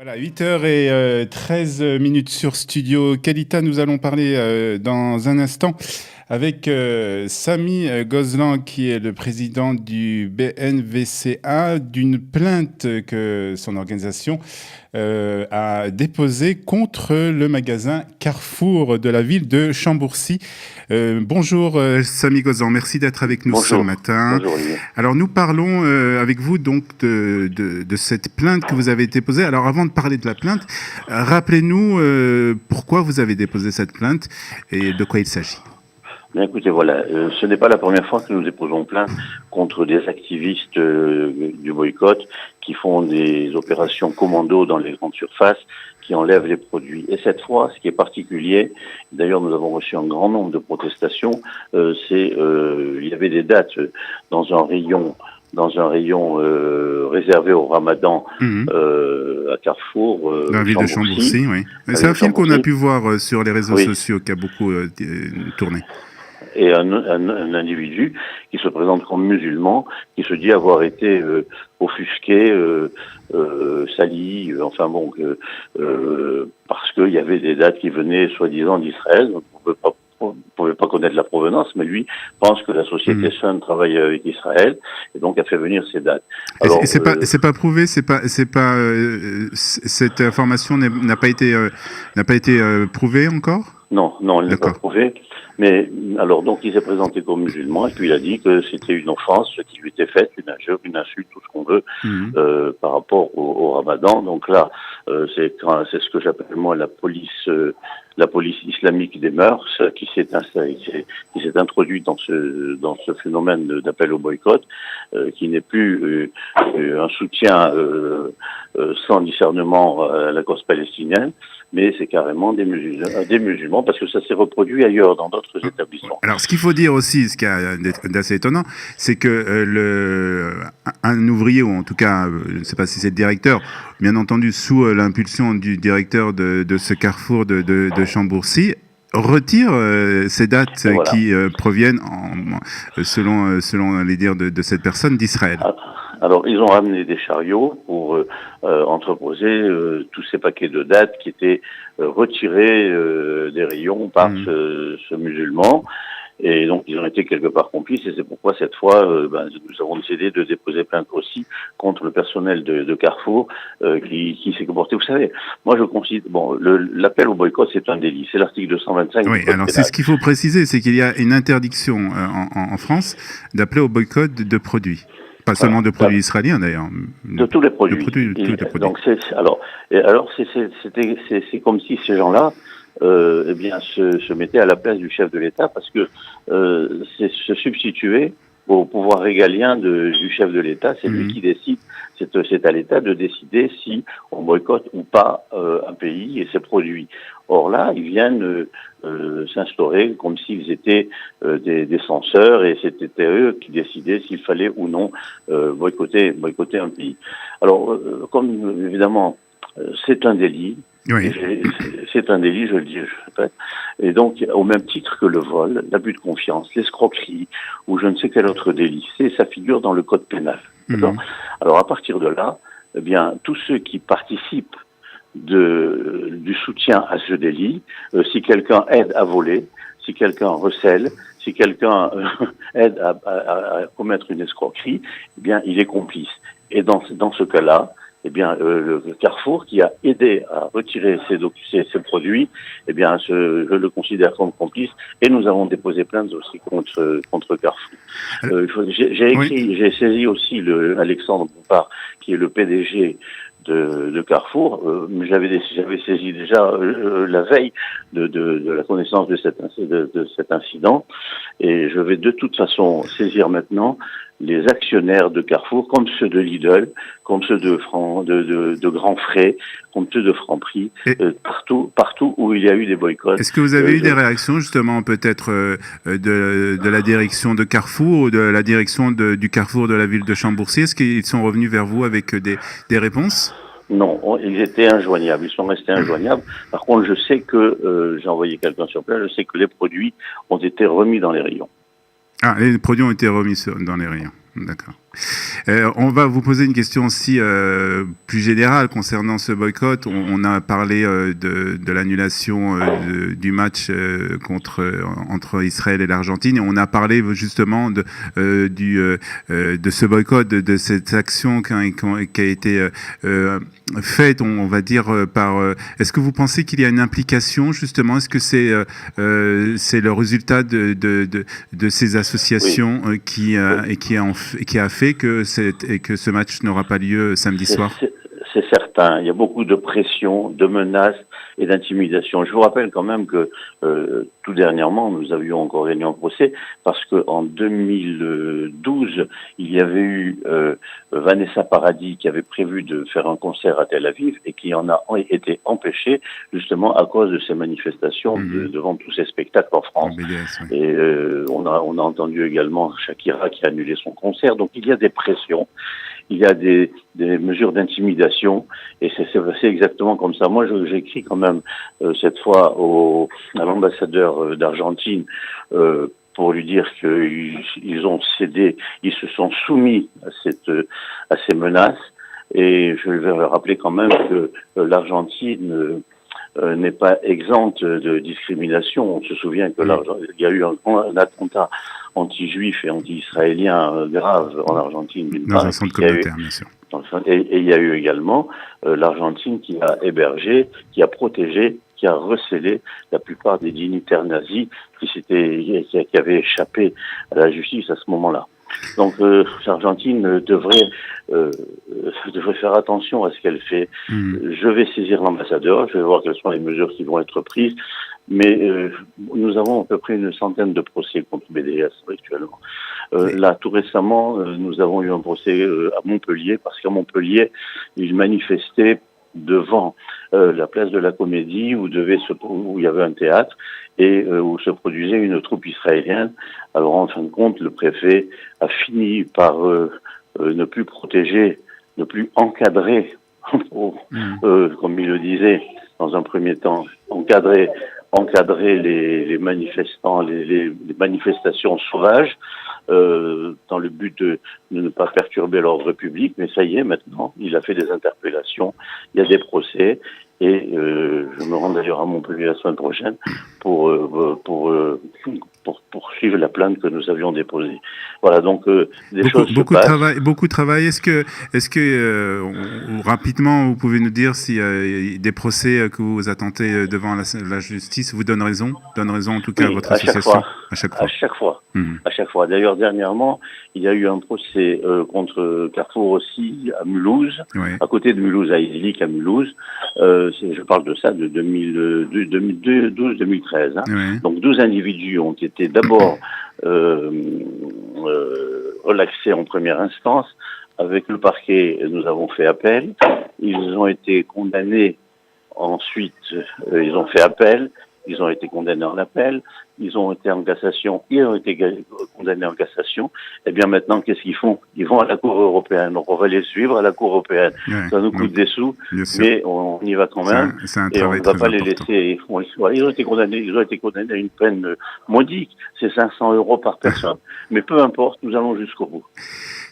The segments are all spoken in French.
Voilà, 8h13 sur Studio Qualita. Nous allons parler dans un instant avec Samy Gozlan, qui est le président du BNVCA, d'une plainte que son organisation a déposée contre le magasin Carrefour de la ville de Chambourcy. Bonjour Samy Gozlan, merci d'être avec nous ce matin. Bonjour Olivier. Alors nous parlons avec vous donc de cette plainte que vous avez déposée. Alors avant de parler de la plainte, rappelez-nous pourquoi vous avez déposé cette plainte et de quoi il s'agit. Bien écoutez, voilà, ce n'est pas la première fois que nous déposons plainte contre des activistes du boycott qui font des opérations commando dans les grandes surfaces, qui enlèvent les produits. Et cette fois, ce qui est particulier, d'ailleurs nous avons reçu un grand nombre de protestations, il y avait des dates dans un rayon réservé au Ramadan à Carrefour. Dans la ville de Chambourcy, oui. C'est un film qu'on a pu voir sur les réseaux sociaux qui a beaucoup tourné. Et un individu qui se présente comme musulman, qui se dit avoir été offusqué, sali, parce qu'il y avait des dates qui venaient soi-disant d'Israël. On ne pouvait pas connaître la provenance, mais lui pense que la société Sun travaille avec Israël et donc a fait venir ces dates. Alors, c'est pas prouvé, cette information n'a pas été prouvée encore? Non, elle n'est pas prouvée. Mais alors donc il s'est présenté comme musulman et puis il a dit que c'était une offense qui lui était faite, une injure, une insulte, tout ce qu'on veut par rapport au Ramadan. Donc là, c'est ce que j'appelle moi la police islamique des mœurs qui s'est introduite dans ce phénomène d'appel au boycott, qui n'est plus un soutien sans discernement à la cause palestinienne, mais c'est carrément des musulmans, parce que ça s'est reproduit ailleurs, dans d'autres établissements. Alors, ce qu'il faut dire aussi, ce qui est d'assez étonnant, c'est que un ouvrier, ou en tout cas, je ne sais pas si c'est le directeur, bien entendu, sous l'impulsion du directeur de ce carrefour de Chambourcy, retire ces dates qui proviennent, selon les dires de cette personne, d'Israël. Alors, ils ont ramené des chariots pour entreposer tous ces paquets de dates qui étaient retirés des rayons par ce musulman. Et donc, ils ont été quelque part complices. Et c'est pourquoi, cette fois, nous avons décidé de déposer plainte aussi contre le personnel de Carrefour qui s'est comporté. Vous savez, moi, je considère... Bon, l'appel au boycott, c'est un délit. C'est l'article 225. Oui, alors c'est ce qu'il faut préciser, c'est qu'il y a une interdiction en France d'appeler au boycott de produits. Pas seulement de produits israéliens d'ailleurs. De tous les produits. Donc c'est comme si ces gens-là, se mettaient à la place du chef de l'État, parce que se substituer au pouvoir régalien du chef de l'État, c'est lui qui décide. C'est à l'État de décider si on boycotte ou pas un pays et ses produits. Or là, ils viennent s'instaurer comme s'ils étaient des censeurs, et c'était eux qui décidaient s'il fallait ou non boycotter un pays. Alors, comme évidemment, c'est un délit. Oui. C'est un délit, je le dis, je répète. Et donc, au même titre que le vol, l'abus de confiance, l'escroquerie, ou je ne sais quel autre délit, ça figure dans le code pénal. Alors, à partir de là, eh bien, tous ceux qui participent du soutien à ce délit, si quelqu'un aide à voler, si quelqu'un recèle, si quelqu'un aide à commettre une escroquerie, eh bien, il est complice. Et dans ce cas-là, eh bien, le Carrefour qui a aidé à retirer ces produits, eh bien, je le considère comme complice, et nous avons déposé plainte aussi contre Carrefour. J'ai saisi aussi Alexandre Bompard, qui est le PDG de Carrefour. J'avais saisi déjà la veille de la connaissance de cet incident, et je vais de toute façon saisir maintenant les actionnaires de Carrefour, comme ceux de Lidl, comme ceux de Grand Frais, comme ceux de Franprix, partout où il y a eu des boycotts. Est-ce que vous avez eu des réactions, justement, peut-être de la direction de Carrefour, ou de la direction du Carrefour de la ville de Chambourcy? Est-ce qu'ils sont revenus vers vous avec des réponses? Non, ils étaient injoignables, ils sont restés injoignables. Par contre, je sais que, j'ai envoyé quelqu'un sur place, je sais que les produits ont été remis dans les rayons. Ah, les produits ont été remis dans les rayons, d'accord. On va vous poser une question aussi plus générale concernant ce boycott. On a parlé de l'annulation du match entre Israël et l'Argentine. Et on a parlé justement de ce boycott, de cette action qui a été faite, on va dire, par... Est-ce que vous pensez qu'il y a une implication, justement? Est-ce que c'est le résultat de ces associations qui a fait que ce match n'aura pas lieu samedi soir? C'est certain. Il y a beaucoup de pression, de menaces et d'intimidation. Je vous rappelle quand même que tout dernièrement, nous avions encore gagné un procès parce qu'en 2012, il y avait eu Vanessa Paradis qui avait prévu de faire un concert à Tel Aviv et qui en a été empêché justement à cause de ces manifestations devant tous ces spectacles en France. BDS, oui. Et on a entendu également Shakira qui a annulé son concert. Donc il y a des pressions. Il y a des mesures d'intimidation et c'est exactement comme ça. Moi, j'écris quand même cette fois à l'ambassadeur d'Argentine pour lui dire qu'ils ont cédé, ils se sont soumis à ces menaces et je vais leur rappeler quand même que l'Argentine n'est pas exempte de discrimination. On se souvient que il y a eu un attentat anti-juif et anti-israélien grave en Argentine. Dans un centre communautaire, bien sûr. Et il y a eu également l'Argentine qui a hébergé, qui a protégé, qui a recélé la plupart des dignitaires nazis qui avaient échappé à la justice à ce moment-là. Donc l'Argentine devrait faire attention à ce qu'elle fait. Je vais saisir l'ambassadeur, je vais voir quelles sont les mesures qui vont être prises. Mais nous avons à peu près une centaine de procès contre BDS actuellement. Là, tout récemment, nous avons eu un procès à Montpellier, parce qu'à Montpellier, ils manifestaient devant la place de la Comédie, où il y avait un théâtre, et où se produisait une troupe israélienne. Alors, en fin de compte, le préfet a fini par ne plus protéger, ne plus encadrer, comme il le disait dans un premier temps, encadrer les manifestants, les manifestations sauvages, dans le but de ne pas perturber l'ordre public. Mais ça y est, maintenant, il a fait des interpellations, il y a des procès, et je me rends d'ailleurs à Montpellier la semaine prochaine pour poursuivre la plainte que nous avions déposée. Voilà, donc beaucoup de travail. Est-ce que rapidement vous pouvez nous dire si des procès que vous attendez devant la justice vous donnent raison en tout cas à votre association? À chaque fois. À chaque fois. D'ailleurs, dernièrement, il y a eu un procès contre Carrefour aussi à Mulhouse, à côté de Mulhouse, à Idyllique à Mulhouse. Je parle de ça de 2012-2013. Donc 12 individus ont été d'abord relaxés en première instance. Avec le parquet, nous avons fait appel. Ils ont été condamnés. Ensuite, ils ont fait appel. Ils ont été condamnés en appel. Ils ont été en cassation. Ils ont été condamnés en cassation. Et bien maintenant, qu'est-ce qu'ils font? Ils vont à la Cour européenne. Donc on va les suivre à la Cour européenne. Ça nous coûte des sous, mais on y va quand même. Et on ne va pas les laisser. Ils ont été condamnés à une peine modique. C'est 500 € par personne. Mais peu importe, nous allons jusqu'au bout.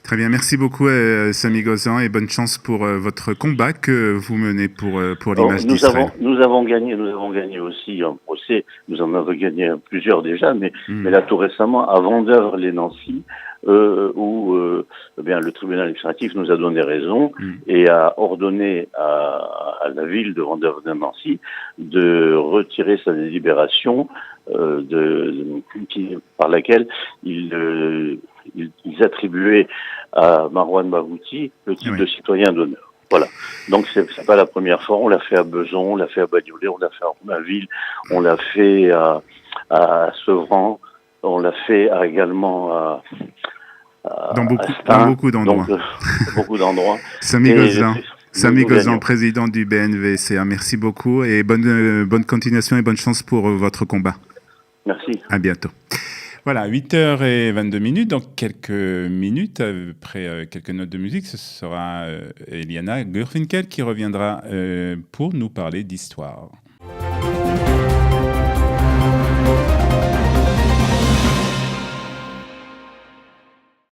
Très bien, merci beaucoup Samy Gozlan et bonne chance pour votre combat que vous menez pour l'image d'Israël. Nous avons gagné aussi un procès, nous en avons gagné plusieurs déjà, mais là tout récemment à Vendeuvre-les-Nancy, où le tribunal administratif nous a donné raison et a ordonné à la ville de Vendeuvre-les-Nancy de retirer sa délibération par laquelle ils attribuaient à Marwan Barghouti le titre de citoyen d'honneur. Voilà. Donc c'est pas la première fois. On l'a fait à Besançon, on l'a fait à Bagnolet, on l'a fait à Romainville, on l'a fait à Sevran, on l'a fait également dans beaucoup d'endroits. Donc, beaucoup d'endroits. Samy Gozlan, président du BNVCA. Merci beaucoup et bonne continuation et bonne chance pour votre combat. Merci. À bientôt. Voilà, 8h22, dans quelques minutes, après quelques notes de musique, ce sera Eliana Gurfinkel qui reviendra pour nous parler d'histoire.